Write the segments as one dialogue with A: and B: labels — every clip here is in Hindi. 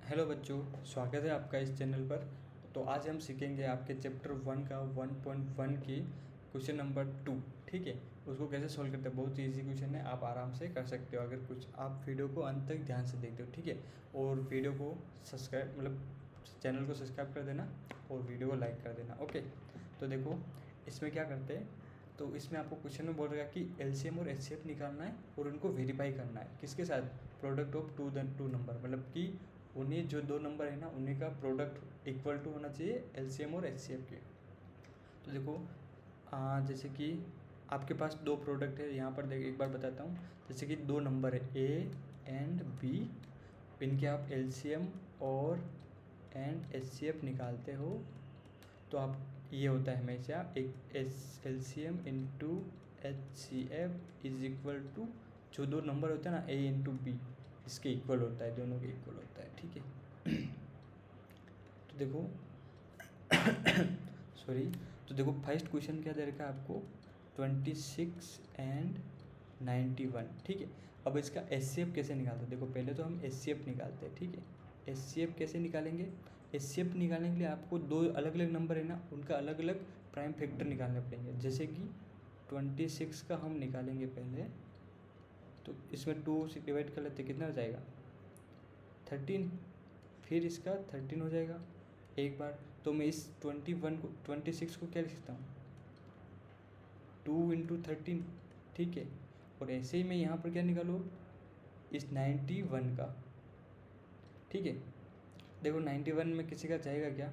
A: हेलो बच्चों, स्वागत है आपका इस चैनल पर। तो आज हम सीखेंगे आपके चैप्टर 1 का 1.1 की क्वेश्चन नंबर 2। ठीक है, उसको कैसे सॉल्व करते हैं। बहुत ईजी क्वेश्चन है, आप आराम से कर सकते हो अगर कुछ आप वीडियो को अंत तक ध्यान से देखते हो। ठीक है, और वीडियो को सब्सक्राइब चैनल को सब्सक्राइब कर देना और वीडियो को लाइक कर देना। ओके, तो देखो इसमें क्या करते हैं। तो इसमें आपको क्वेश्चन में बोल रहा है कि एलसीएम और एचसीएफ निकालना है और उनको वेरीफाई करना है। किसके साथ? प्रोडक्ट ऑफ टू नंबर, मतलब कि उन्हें जो दो नंबर है ना उन्हीं का प्रोडक्ट इक्वल टू होना चाहिए एलसीएम और एचसीएफ के। तो देखो जैसे कि आपके पास दो प्रोडक्ट है। यहाँ पर देखिए एक बार बताता हूँ। जैसे कि दो नंबर है ए एंड बी, इनके आप एलसीएम और एचसीएफ निकालते हो तो आप ये होता है हमेशा एक LCM into HCF is equal to, जो दो नंबर होते हैं ना ए इंटू बी, इसके इक्वल होता है, दोनों के इक्वल होता है। ठीक है तो देखो सॉरी, तो देखो फर्स्ट क्वेश्चन क्या दे रखा है आपको, 26 एंड 91। ठीक है, अब इसका एचसीएफ कैसे निकालते हैं। देखो पहले तो हम एचसीएफ निकालते हैं। ठीक है, एचसीएफ कैसे निकालेंगे। एचसीएफ निकालने के लिए आपको दो अलग अलग नंबर है ना उनका अलग अलग प्राइम फैक्टर निकालने पड़ेंगे। जैसे कि 26 का हम निकालेंगे पहले, तो इसमें 2 से डिवाइड कर लेते, कितना हो जाएगा 13। फिर इसका 13 हो जाएगा एक बार। तो मैं इस 26 को क्या लिख सकता हूँ, 2 इंटू 13। ठीक है, और ऐसे ही मैं यहाँ पर क्या निकालूँ, इस 91 का। ठीक है, देखो 91 में किसी का जाएगा क्या,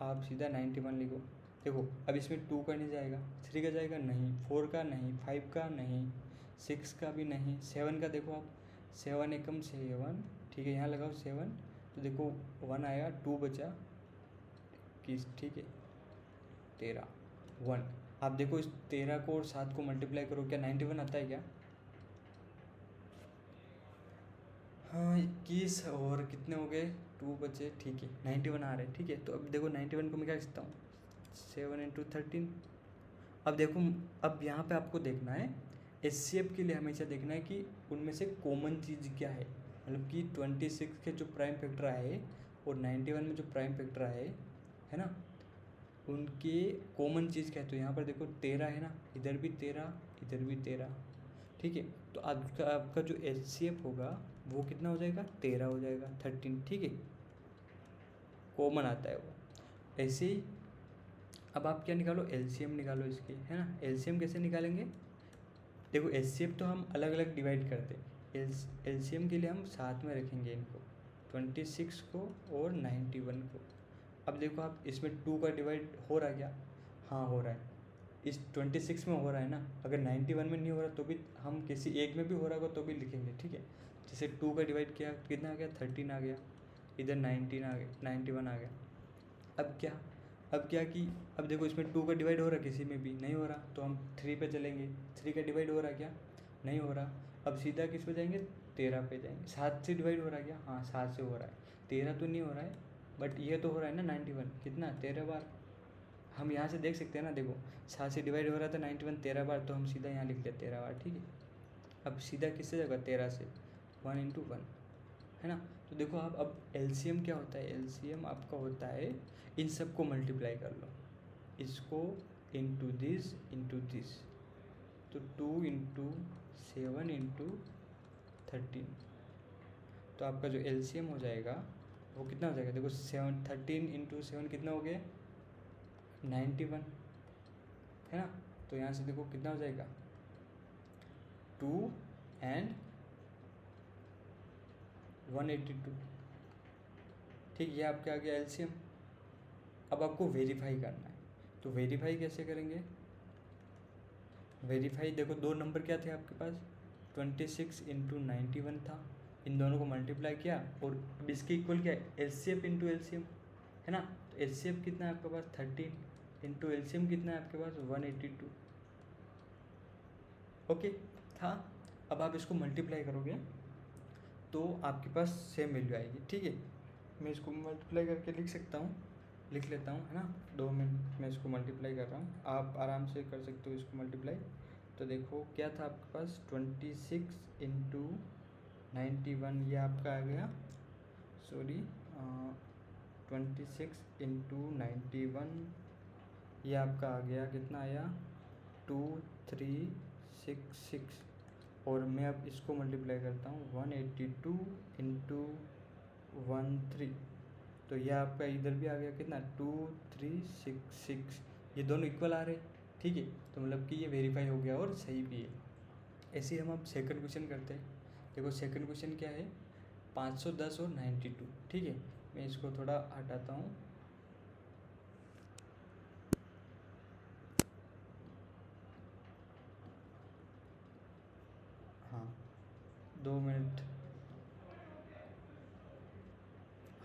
A: आप सीधा 91 लिखो। देखो अब इसमें 2 का नहीं जाएगा, 3 का जाएगा नहीं, 4 का नहीं, 5 का नहीं, 6 का भी नहीं, 7 का देखो आप, 7 एकम 7। ठीक है, यहाँ लगाओ 7, तो देखो 1 आया, 2 बचा किस। ठीक है 13 1। आप देखो इस 13 को और 7 को मल्टीप्लाई करो, क्या 91 आता है क्या। हाँ 21 और कितने हो गए, 2 बचे। ठीक है 91 आ रहे हैं। ठीक है, तो अब देखो 91 को मैं क्या लिखता हूँ, 7 इंटू 13। अब देखो, अब यहाँ पे आपको देखना है एचसीएफ के लिए हमेशा देखना है कि उनमें से कॉमन चीज़ क्या है। मतलब कि 26 के जो प्राइम फैक्टर आए और 91 में जो प्राइम फैक्टर आए है ना, उनके कॉमन चीज़ क्या है। तो यहाँ पर देखो 13 है ना, इधर भी 13, इधर भी 13। ठीक है, तो आपका जो एचसीएफ होगा वो कितना हो जाएगा, 13 हो जाएगा, 13। ठीक है, कॉमन आता है वो। ऐसे ही अब आप क्या निकालो, एलसीएम निकालो इसकी, है ना। एलसीएम कैसे निकालेंगे, देखो एचसीएफ तो हम अलग अलग डिवाइड करते हैं, एलसीएम के लिए हम साथ में रखेंगे इनको, 26 को और 91 को। अब देखो आप इसमें 2 का डिवाइड हो रहा है क्या, हाँ हो रहा है, इस 26 में हो रहा है ना। अगर 91 में नहीं हो रहा तो भी हम किसी एक में भी हो रहा होगा तो भी लिखेंगे। ठीक है, जैसे 2 का डिवाइड किया कितना आ गया, 13 आ गया, इधर 19 आ गया, 91 आ गया। अब क्या कि अब देखो इसमें 2 का डिवाइड हो रहा है, किसी में भी नहीं हो रहा, तो हम 3 पे चलेंगे। 3 का डिवाइड हो रहा है क्या, नहीं हो रहा। अब सीधा किस पे जाएंगे, 13 पे जाएंगे। 7 से डिवाइड हो रहा है क्या, हाँ 7 से हो रहा है। 13 तो नहीं हो रहा है, बट ये तो हो रहा है ना 91, कितना 13 बार। हम यहाँ से देख सकते हैं ना, देखो 7 से डिवाइड हो रहा था 91 13 बार, तो हम सीधा यहाँ लिख लेते 13 बार। ठीक है, अब सीधा किससे जाएगा, 13 से, 1 इंटू 1, है ना। तो देखो आप, अब एलसीएम क्या होता है, एलसीएम आपका होता है इन सब को मल्टीप्लाई कर लो, इसको इंटू दिस, तो 2 इंटू 7 इंटू 13, तो आपका जो एलसीएम हो जाएगा वो कितना हो जाएगा, देखो 13 इंटू 7 कितना हो गया, 91, है ना। तो यहाँ से देखो कितना हो जाएगा, 2 एंड 182। ठीक, ये आपके आ गया एलसीएम। अब आपको वेरीफाई करना है, तो वेरीफाई कैसे करेंगे। वेरीफाई देखो दो नंबर क्या थे आपके पास, 26 इंटू 91 था, इन दोनों को मल्टीप्लाई किया और अब इसके इक्वल क्या है, एलसीएफ इंटू एलसीएम, है ना। तो एलसीएफ कितना है आपके पास 13 इंटू एलसीएम कितना है आपके पास 182। ओके था। अब आप इसको मल्टीप्लाई करोगे तो आपके पास सेम वैल्यू आएगी। ठीक है, मैं इसको मल्टीप्लाई करके लिख सकता हूँ, लिख लेता हूँ, है ना। 2 मिनट मैं इसको मल्टीप्लाई कर रहा हूँ, आप आराम से कर सकते हो इसको मल्टीप्लाई। तो देखो क्या था आपके पास, 26 इंटू 91 ये आपका आ गया, सॉरी 26 इंटू 91 ये आपका आ गया, कितना आया 2366। और मैं अब इसको मल्टीप्लाई करता हूँ 182 इंटू 13, तो यह आपका इधर भी आ गया कितना 2366। ये दोनों इक्वल आ रहे, ठीक है, तो मतलब कि ये वेरीफाई हो गया और सही भी है। ऐसे ही हम अब सेकंड क्वेश्चन करते हैं। देखो सेकंड क्वेश्चन क्या है, 510 और 92, ठीक है। मैं इसको थोड़ा हटाता हूँ, हाँ 2 मिनट।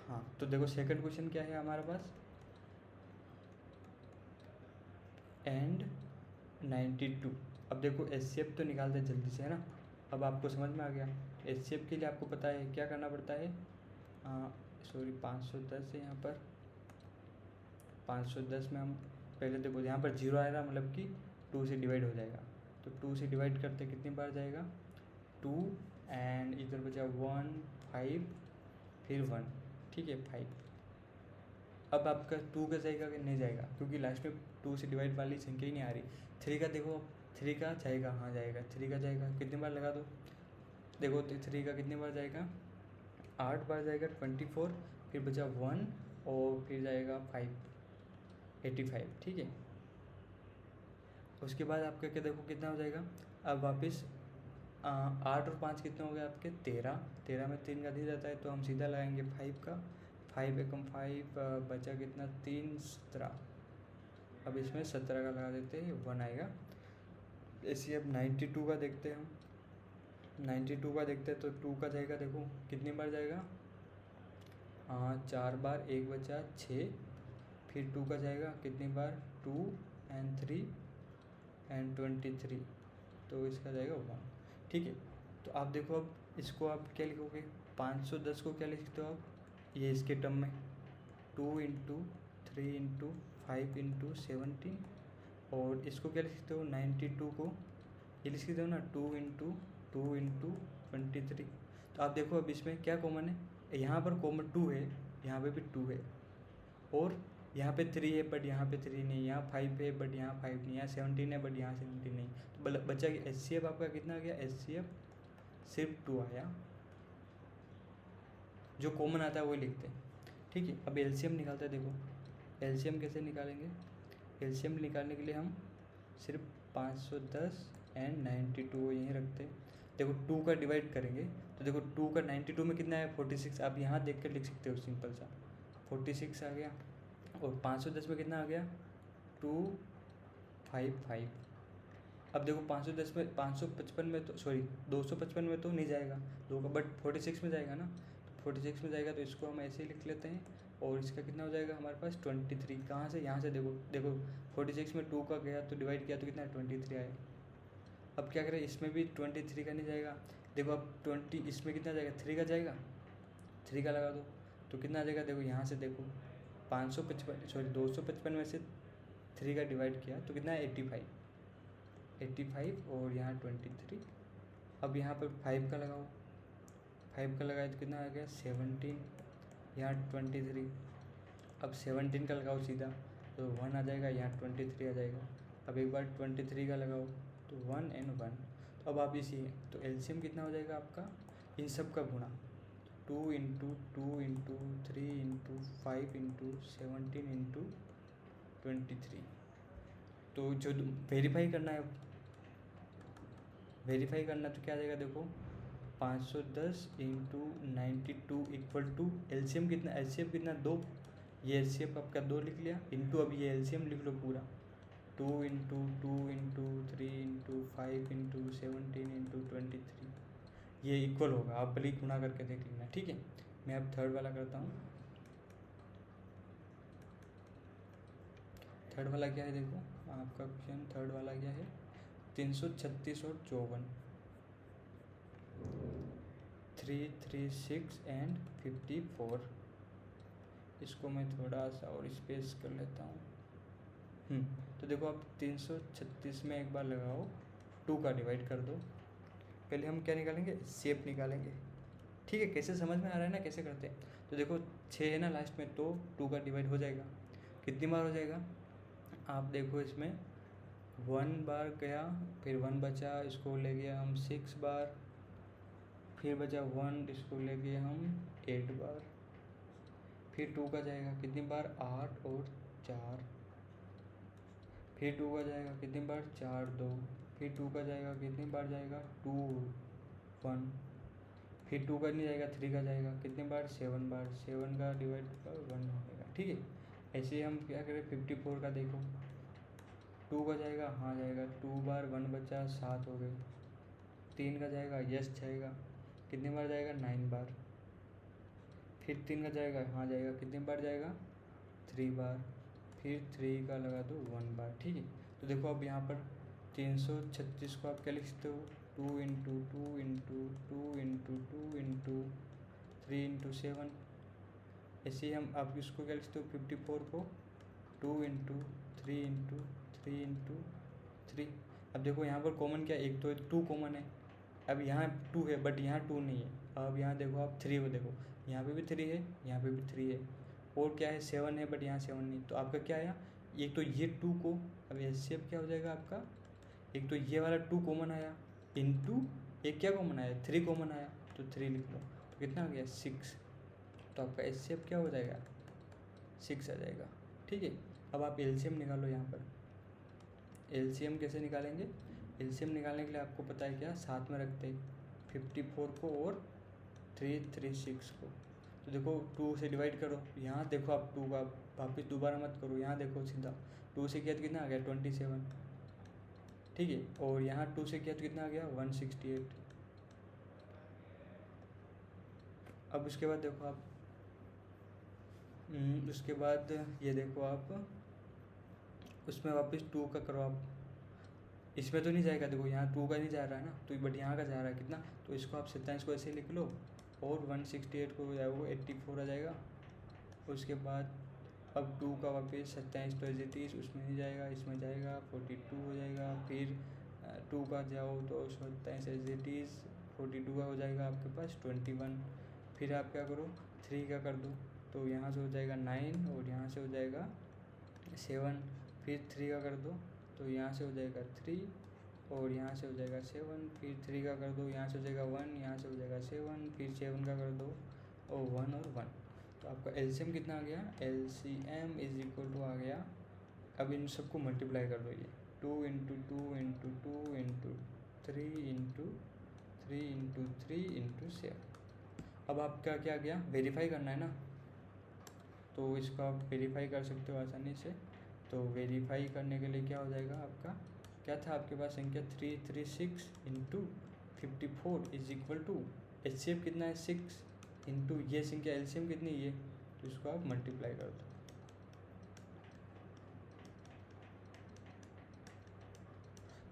A: हाँ तो देखो सेकंड क्वेश्चन क्या है हमारे पास, एंड 92। अब देखो HCF तो निकालते हैं जल्दी से, है ना। अब आपको समझ में आ गया। HCF के लिए आपको पता है क्या करना पड़ता है, सॉरी 510 है यहाँ पर, 510 में हम पहले देखो यहाँ पर 0 आएगा, मतलब कि 2 से डिवाइड हो जाएगा, तो 2 से डिवाइड करते कितनी बार जाएगा 2, एंड इधर बचा 1 5 फिर 1, ठीक है 5। अब आपका 2 का जाएगा कि नहीं जाएगा, क्योंकि लास्ट में 2 से डिवाइड वाली संख्या ही नहीं आ रही। 3 का देखो, 3 का जाएगा, हाँ जाएगा, 3 का जाएगा, कितनी बार लगा दो, देखो 3 का कितनी बार जाएगा 8 बार जाएगा 24, फिर बचा 1 और फिर जाएगा 5 85, ठीक है। उसके बाद आपका क्या देखो कितना हो जाएगा, अब वापस 8 और 5 कितने हो गए आपके 13, 13 में 3 का दी जाता है, तो हम सीधा लगाएंगे 5 का, 5 एकम 5 बचा कितना 3 17। अब इसमें 17 का लगा देते हैं, 1 आएगा। ऐसे अब 92 का देखते हैं हम, 92 का देखते हैं तो 2 का जाएगा, देखो कितनी बार जाएगा, 4 बार, 1 बचा 6, फिर 2 का जाएगा कितनी बार 2 एंड 3 एंड 23, तो इसका जाएगा 1, ठीक है। तो आप देखो अब इसको आप क्या लिखोगे, 510 को क्या लिखते हो आप, ये इसके टर्म में 2 इंटू 3 इंटू 5 इंटू 17, और इसको क्या लिख सकते हो 92 को ये लिख सकते हो ना 2 इंटू 23। तो आप देखो अब इसमें क्या कॉमन है, यहाँ पर कॉमन 2 है, यहाँ पे भी 2 है, और यहाँ पे 3 है बट यहाँ पे 3 नहीं, यहाँ 5 है बट यहाँ 5 नहीं, यहाँ 17 है बट यहाँ 17 नहीं, तो बचा कि HCF आपका कितना आ गया, HCF सिर्फ 2 आया, जो कॉमन आता है वही लिखते हैं, ठीक है। अब LCM निकालते हैं, देखो LCM कैसे निकालेंगे, LCM निकालने के लिए हम सिर्फ 510 एंड 92 यहीं रखते हैं। देखो 2 का डिवाइड करेंगे तो देखो 2 का 92 में कितना है 46, आप यहाँ देख कर लिख सकते हो, सिंपल सा 46 आ गया, और 510 में कितना आ गया 255। अब देखो 510 में 555 में तो सॉरी 255 में तो नहीं जाएगा 2 का, बट 46 में जाएगा ना, तो 46 में जाएगा, तो इसको हम ऐसे ही लिख लेते हैं, और इसका कितना हो जाएगा हमारे पास 23। कहाँ से, यहाँ से देखो देखो 46 में 2 का गया तो डिवाइड किया तो कितना 23 आया। अब क्या करें, इसमें भी 23 का नहीं जाएगा, देखो अब 20 इसमें कितना जाएगा 3 का जाएगा, 3 का लगा दो तो कितना आ जाएगा, देखो यहाँ से देखो 555 सॉरी 255 में से 3 का डिवाइड किया तो कितना है 85 और यहाँ 23। अब यहाँ पर 5 का लगाओ, 5 का लगाए तो कितना आ गया 17, यहाँ 23। अब 17 का लगाओ सीधा तो 1 आ जाएगा, यहाँ 23 आ जाएगा। अब एक बार 23 का लगाओ तो 1 एंड 1, तो अब आप इसी तो LCM कितना हो जाएगा आपका इन सब का गुणा, 2 into 2 into 3 into 5 into 17 into 23। तो जो वेरीफाई करना है, वेरीफाई करना तो क्या आ जाएगा, देखो 510 इंटू 92 इक्वल टू LCM कितना, LCM कितना 2, ये LCM आपका 2 लिख लिया, इंटू अब ये LCM लिख लो पूरा 2 इंटू 3 इंटू 5 इंटू 17 इंटू 23, ये इक्वल होगा, आप भले गुणा करके देख लेना, ठीक है। मैं अब थर्ड वाला करता हूँ। थर्ड वाला क्या है, देखो आपका क्वेश्चन थर्ड वाला क्या है, 336 और 54, 336 एंड 54। इसको मैं थोड़ा सा और स्पेस कर लेता हूँ। तो देखो आप 336 में एक बार लगाओ, 2 का डिवाइड कर दो। पहले हम क्या निकालेंगे, शेप निकालेंगे, ठीक है, कैसे समझ में आ रहा है ना कैसे करते हैं। तो देखो 6 है ना लास्ट में, तो 2 का डिवाइड हो जाएगा, कितनी बार हो जाएगा आप देखो इसमें 1 बार गया, फिर 1 बचा, इसको ले गया हम 6 बार, फिर बचा 1, इसको ले गए हम 8 बार, फिर 2 का जाएगा कितनी बार 8 और 4, फिर 2 का जाएगा कितनी बार 4 2, फिर 2 का जाएगा कितनी बार जाएगा 2 1, फिर 2 का नहीं जाएगा 3 का जाएगा कितनी बार 7 बार, 7 का डिवाइड पर 1 हो जाएगा। ठीक है, ऐसे ही हम क्या करें 54 का देखो 2 का जाएगा, हाँ जाएगा 2 बार, 1 बचा 7 हो गए, 3 का जाएगा यस जाएगा, कितनी बार जाएगा 9 बार, फिर 3 का जाएगा, हाँ जाएगा, कितनी बार जाएगा 3 बार, फिर 3 का लगा दो 1 बार। ठीक है, तो देखो अब यहाँ पर 336 को आप क्या लिख सकते हो 2 into 2 into 2 into 2 into 3 into 7, ऐसे ही हम आप इसको क्या लिख सकते हो 54 को 2 इंटू 3 इंटू 3 इंटू 3। अब देखो यहाँ पर कॉमन क्या, एक तो 2 कॉमन है, अब यहाँ 2 है बट यहाँ 2 नहीं है। अब यहाँ देखो आप 3 को देखो, यहाँ पे भी 3 है, यहाँ पे भी 3 है, और क्या है 7 है बट यहाँ 7 नहीं, तो आपका क्या आया एक तो ये 2 को, अब एचसीएफ क्या हो जाएगा आपका, एक तो ये वाला 2 कॉमन आया इंटू एक क्या कॉमन आया 3 कॉमन आया, तो 3 लिख लो, तो कितना आ गया 6, तो आपका एचसीएफ क्या हो जाएगा 6 आ जाएगा। ठीक है, अब आप एलसीएम निकालो। यहाँ पर एलसीएम कैसे निकालेंगे, एलसीएम निकालने के लिए आपको पता है क्या, साथ में रखते हैं 54 को और 336 को, तो देखो 2 से डिवाइड करो, यहाँ देखो आप 2 का वापस दोबारा मत करो, यहाँ देखो सीधा 2 से किया तो कितना आ गया 27। ठीक है, और यहाँ 2 से किया तो कितना आ गया 168। अब उसके बाद देखो आप उसके बाद ये देखो आप उसमें वापस 2 का करो आप, इसमें तो नहीं जाएगा, देखो यहाँ 2 का नहीं जा रहा है ना, तो बट यहाँ का जा रहा है कितना, तो इसको आप 27 को ऐसे लिख लो, और 168 को जाएगा वो 84 आ जाएगा। उसके बाद अब 2 का वापस 27 तो एज इट इज़ उसमें नहीं जाएगा, इसमें जाएगा 42 हो जाएगा, फिर 2 का जाओ तो 27 एज इट इज़ 42 का हो जाएगा आपके पास 21, फिर आप क्या करो 3 का कर दो, तो यहाँ से हो जाएगा 9 और यहाँ से हो जाएगा 7, फिर 3 का कर दो तो यहाँ से हो जाएगा 3 और यहाँ से हो जाएगा 7, फिर 3 का कर दो, यहाँ से हो जाएगा 1, यहाँ से हो जाएगा 7, फिर 7 का कर दो और 1 और 1, तो आपका एलसीएम कितना आ गया, एलसीएम इज इक्वल टू आ गया, अब इन सबको मल्टीप्लाई कर दो, ये 2 into 2 into 2 into 3 into 3 into 3 into 7। अब आपका क्या गया वेरीफाई करना है ना, तो इसको आप वेरीफाई कर सकते हो आसानी से। तो वेरीफाई करने के लिए क्या हो जाएगा आपका, क्या था आपके पास संख्या 336 into 54 is equal to HCF कितना है 6 इंटू ये संख्या एलसीएम कितनी है ये, तो इसको आप मल्टीप्लाई कर दो।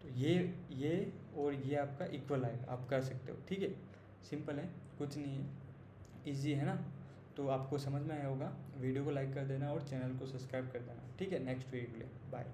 A: तो ये और ये आपका इक्वल आएगा, आप कर सकते हो। ठीक है, सिंपल है, कुछ नहीं है, इजी है ना। तो आपको समझ में आया होगा, वीडियो को लाइक कर देना और चैनल को सब्सक्राइब कर देना। ठीक है, नेक्स्ट वीडियो के लिए बाय।